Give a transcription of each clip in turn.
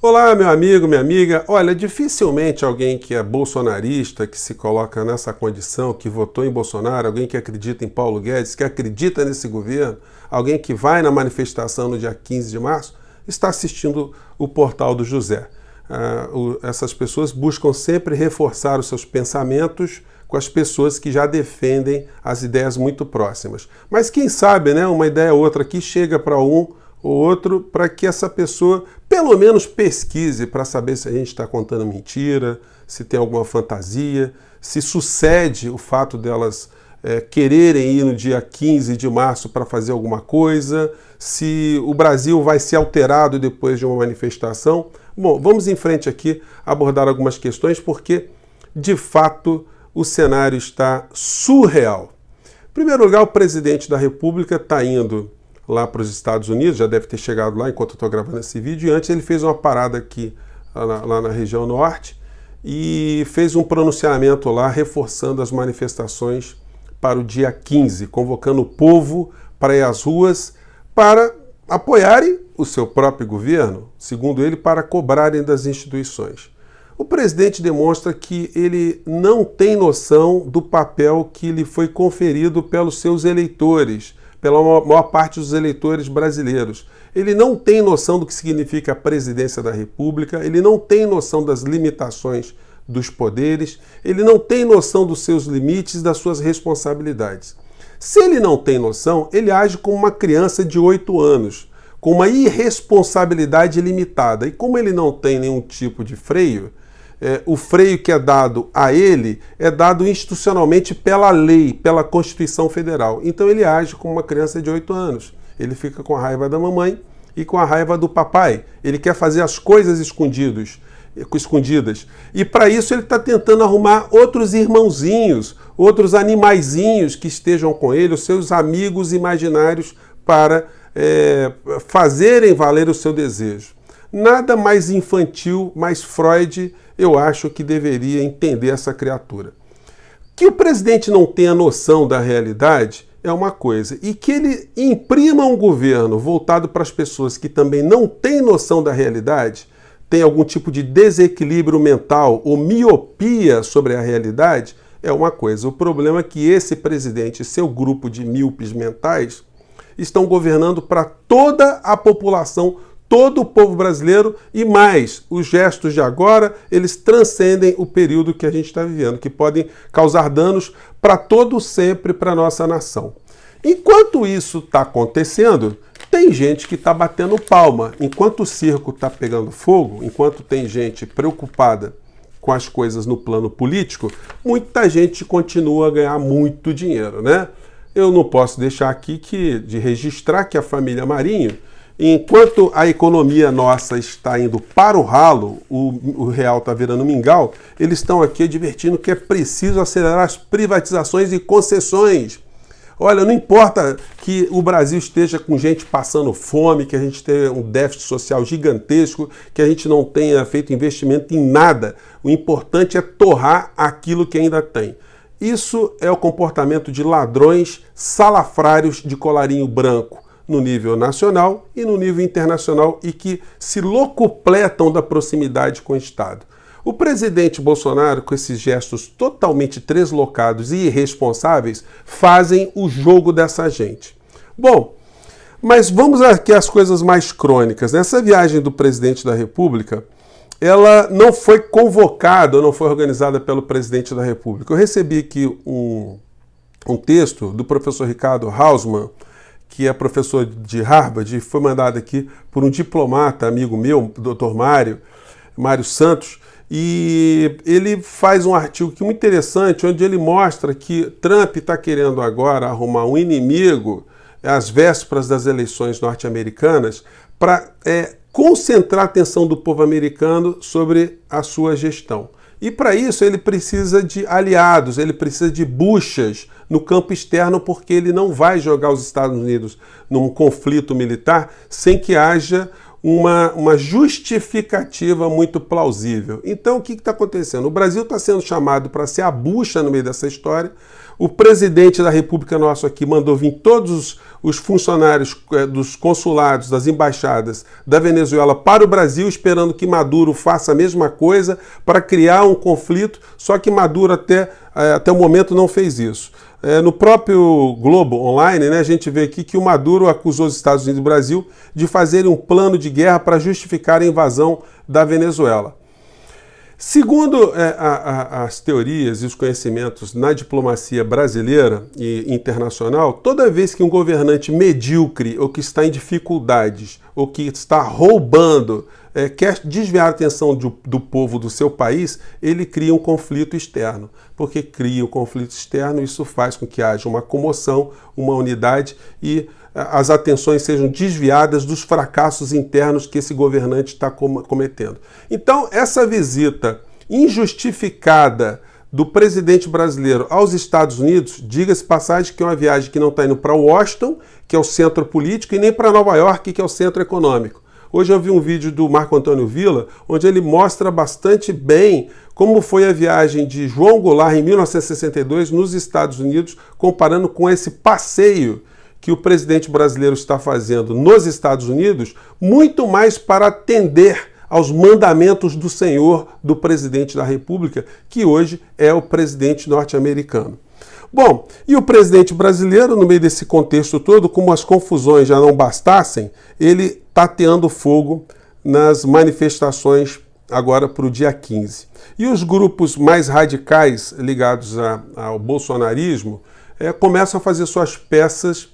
Olá, meu amigo, minha amiga. Olha, dificilmente alguém que é bolsonarista, que se coloca nessa condição, que votou em Bolsonaro, alguém que acredita em Paulo Guedes, que acredita nesse governo, alguém que vai na manifestação no dia 15 de março, está assistindo o Portal do José. Essas pessoas buscam sempre reforçar os seus pensamentos com as pessoas que já defendem as ideias muito próximas. Mas quem sabe, né, uma ideia ou outra aqui chega para um ou outro para que essa pessoa pelo menos pesquise para saber se a gente está contando mentira, se tem alguma fantasia, se sucede o fato delas quererem ir no dia 15 de março para fazer alguma coisa, se o Brasil vai ser alterado depois de uma manifestação. Bom, vamos em frente aqui abordar algumas questões porque, de fato, o cenário está surreal. Em primeiro lugar, o presidente da República está indo lá para os Estados Unidos, já deve ter chegado lá enquanto eu estou gravando esse vídeo, e antes ele fez uma parada aqui, lá na região norte, e fez um pronunciamento lá reforçando as manifestações para o dia 15, convocando o povo para ir às ruas para apoiarem o seu próprio governo, segundo ele, para cobrarem das instituições. O presidente demonstra que ele não tem noção do papel que lhe foi conferido pelos seus eleitores, pela maior parte dos eleitores brasileiros. Ele não tem noção do que significa a presidência da República, ele não tem noção das limitações dos poderes, ele não tem noção dos seus limites e das suas responsabilidades. Se ele não tem noção, ele age como uma criança de 8 anos, com uma irresponsabilidade limitada. E como ele não tem nenhum tipo de freio, o freio que é dado a ele é dado institucionalmente pela lei, pela Constituição Federal. Então ele age como uma criança de 8 anos. Ele fica com a raiva da mamãe e com a raiva do papai. Ele quer fazer as coisas escondidas. E para isso ele está tentando arrumar outros irmãozinhos, outros animaizinhos que estejam com ele, os seus amigos imaginários, para fazerem valer o seu desejo. Nada mais infantil, mais Freud, eu acho que deveria entender essa criatura. Que o presidente não tenha noção da realidade é uma coisa, e que ele imprima um governo voltado para as pessoas que também não têm noção da realidade, tem algum tipo de desequilíbrio mental ou miopia sobre a realidade, é uma coisa. O problema é que esse presidente e seu grupo de míopes mentais estão governando para toda a população, todo o povo brasileiro, e mais, os gestos de agora, eles transcendem o período que a gente está vivendo, que podem causar danos para todo sempre para a nossa nação. Enquanto isso está acontecendo, tem gente que está batendo palma. Enquanto o circo está pegando fogo, enquanto tem gente preocupada com as coisas no plano político, muita gente continua a ganhar muito dinheiro, né? Eu não posso deixar aqui de registrar que a família Marinho, enquanto a economia nossa está indo para o ralo, o real está virando mingau, eles estão aqui advertindo que é preciso acelerar as privatizações e concessões. Olha, não importa que o Brasil esteja com gente passando fome, que a gente tenha um déficit social gigantesco, que a gente não tenha feito investimento em nada. O importante é torrar aquilo que ainda tem. Isso é o comportamento de ladrões salafrários de colarinho branco no nível nacional e no nível internacional e que se locupletam da proximidade com o Estado. O presidente Bolsonaro, com esses gestos totalmente treslocados e irresponsáveis, fazem o jogo dessa gente. Bom, mas vamos aqui às coisas mais crônicas. Nessa viagem do presidente da República, ela não foi convocada, não foi organizada pelo presidente da República. Eu recebi aqui um texto do professor Ricardo Hausmann, que é professor de Harvard, e foi mandado aqui por um diplomata, amigo meu, o Dr. Mário Santos, e ele faz um artigo que é muito interessante, onde ele mostra que Trump está querendo agora arrumar um inimigo às vésperas das eleições norte-americanas para concentrar a atenção do povo americano sobre a sua gestão. E para isso ele precisa de aliados, ele precisa de buchas no campo externo, porque ele não vai jogar os Estados Unidos num conflito militar sem que haja uma justificativa muito plausível. Então, o que está acontecendo? O Brasil está sendo chamado para ser a bucha no meio dessa história. O presidente da República nosso aqui mandou vir todos os funcionários dos consulados, das embaixadas da Venezuela para o Brasil, esperando que Maduro faça a mesma coisa para criar um conflito, só que Maduro até o momento não fez isso. No próprio Globo Online, né, a gente vê aqui que o Maduro acusou os Estados Unidos e o Brasil de fazerem um plano de guerra para justificar a invasão da Venezuela. Segundo as teorias e os conhecimentos na diplomacia brasileira e internacional, toda vez que um governante medíocre ou que está em dificuldades ou que está roubando quer desviar a atenção do povo do seu país, ele cria um conflito externo. Porque cria um conflito externo, isso faz com que haja uma comoção, uma unidade e as atenções sejam desviadas dos fracassos internos que esse governante está cometendo. Então, essa visita injustificada do presidente brasileiro aos Estados Unidos, diga-se passagem que é uma viagem que não está indo para Washington, que é o centro político, e nem para Nova York, que é o centro econômico. Hoje eu vi um vídeo do Marco Antônio Villa, onde ele mostra bastante bem como foi a viagem de João Goulart em 1962 nos Estados Unidos, comparando com esse passeio que o presidente brasileiro está fazendo nos Estados Unidos, muito mais para atender aos mandamentos do senhor do presidente da República, que hoje é o presidente norte-americano. Bom, e o presidente brasileiro, no meio desse contexto todo, como as confusões já não bastassem, ele tateando fogo nas manifestações agora para o dia 15. E os grupos mais radicais ligados ao bolsonarismo começam a fazer suas peças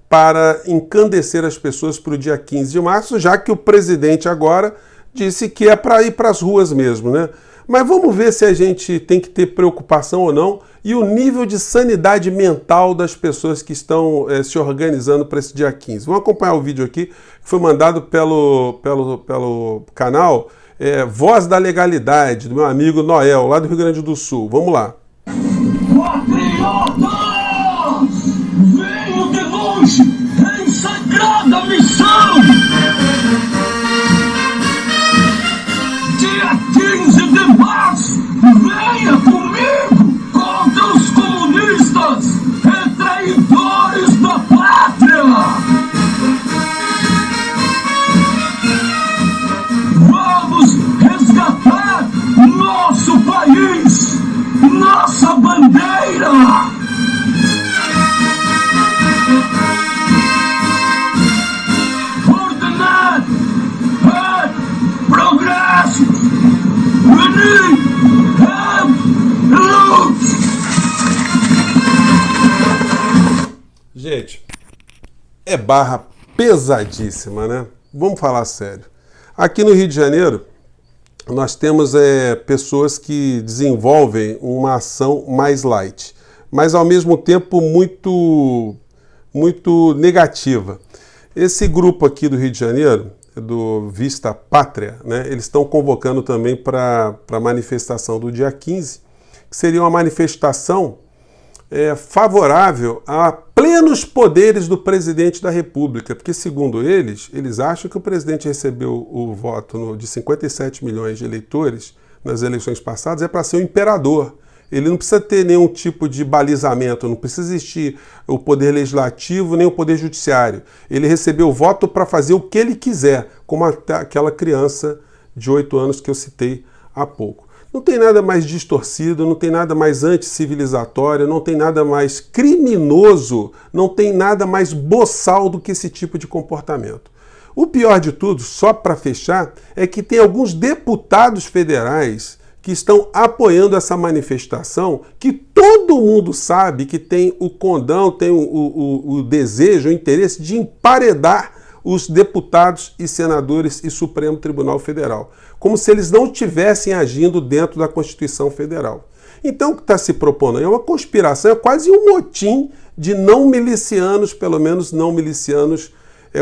para encandecer as pessoas para o dia 15 de março, já que o presidente agora disse que é para ir para as ruas mesmo, né? Mas vamos ver se a gente tem que ter preocupação ou não e o nível de sanidade mental das pessoas que estão se organizando para esse dia 15. Vamos acompanhar o vídeo aqui, que foi mandado pelo canal Voz da Legalidade, do meu amigo Noel, lá do Rio Grande do Sul. Vamos lá. Patriotas! Venho de longe em sagrada missão! Dia 15 de março, venha comigo contra os comunistas e traidores da pátria! Vamos resgatar nosso país, nossa bandeira! Ordenar é progresso! Unir é luz! Gente, é barra pesadíssima, né? Vamos falar sério. Aqui no Rio de Janeiro, nós temos pessoas que desenvolvem uma ação mais light, mas ao mesmo tempo muito negativa. Esse grupo aqui do Rio de Janeiro, do Vista Pátria, né, eles estão convocando também para a manifestação do dia 15, que seria uma manifestação favorável a plenos poderes do presidente da República, porque segundo eles acham que o presidente recebeu o voto de 57 milhões de eleitores nas eleições passadas para ser o imperador. Ele não precisa ter nenhum tipo de balizamento, não precisa existir o poder legislativo nem o poder judiciário. Ele recebeu o voto para fazer o que ele quiser, como aquela criança de 8 anos que eu citei há pouco. Não tem nada mais distorcido, não tem nada mais anticivilizatório, não tem nada mais criminoso, não tem nada mais boçal do que esse tipo de comportamento. O pior de tudo, só para fechar, é que tem alguns deputados federais que estão apoiando essa manifestação, que todo mundo sabe que tem o condão, tem o desejo, o interesse de emparedar os deputados e senadores e Supremo Tribunal Federal, como se eles não estivessem agindo dentro da Constituição Federal. Então, o que está se propondo é uma conspiração, é quase um motim de não milicianos, pelo menos não milicianos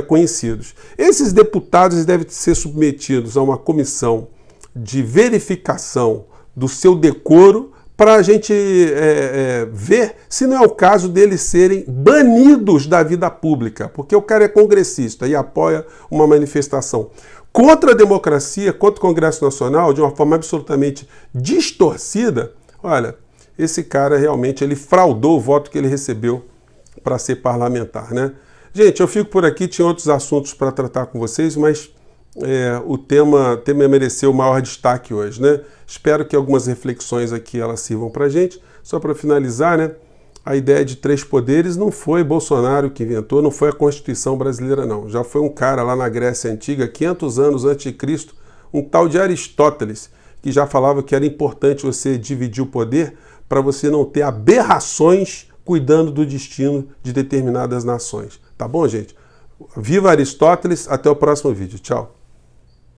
conhecidos. Esses deputados devem ser submetidos a uma comissão de verificação do seu decoro para a gente ver se não é o caso deles serem banidos da vida pública, porque o cara é congressista e apoia uma manifestação contra a democracia, contra o Congresso Nacional, de uma forma absolutamente distorcida. Olha, esse cara realmente ele fraudou o voto que ele recebeu para ser parlamentar, né? Gente, eu fico por aqui, tinha outros assuntos para tratar com vocês, mas o tema mereceu maior destaque hoje, né? Espero que algumas reflexões aqui elas sirvam para a gente. Só para finalizar, né? A ideia de 3 poderes não foi Bolsonaro que inventou, não foi a Constituição brasileira, não. Já foi um cara lá na Grécia Antiga, 500 anos antes de Cristo, um tal de Aristóteles, que já falava que era importante você dividir o poder para você não ter aberrações cuidando do destino de determinadas nações. Tá bom, gente? Viva Aristóteles, até o próximo vídeo. Tchau.